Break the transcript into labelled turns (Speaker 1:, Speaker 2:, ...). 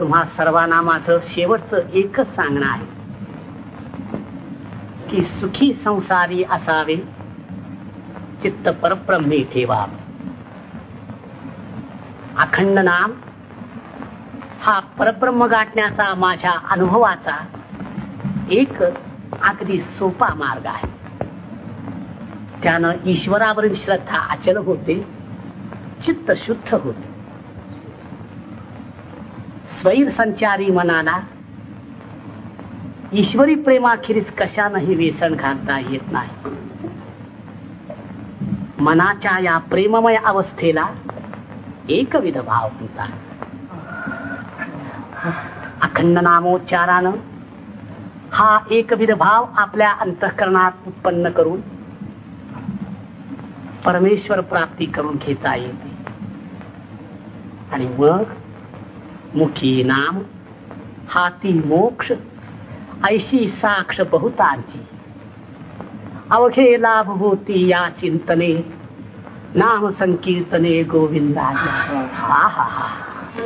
Speaker 1: तुम्हा सर्वांना माझं शेवटचं एकच सांगणं आहे की सुखी संसारी असावे, चित्त परब्रह्मे ठेवावे. अखंड नाम हा परब्रह्म गाठण्याचा माझ्या अनुभवाचा एकच अगदी सोपा मार्ग आहे. त्यानं ईश्वरावरील श्रद्धा अचल होते, चित्त शुद्ध होते. स्वैर संचारी मनाला ईश्वरी प्रेमाखेरीज कशानंही वेसण घालता येत नाही. मनाच्या या प्रेममय अवस्थेला एकविध भाव म्हणतात. अखंड नामोच्चारानं हा एकविध भाव आपल्या अंतःकरणात उत्पन्न करून परमेश्वर प्राप्ती करून घेता येते. आणि मग मुखी नाम हाती मोक्ष ऐशी साक्ष बहुतांची. अवघे लाभ होती या चिंतने, नाम संकीर्तने गोविंदाच्या. हा हा हा.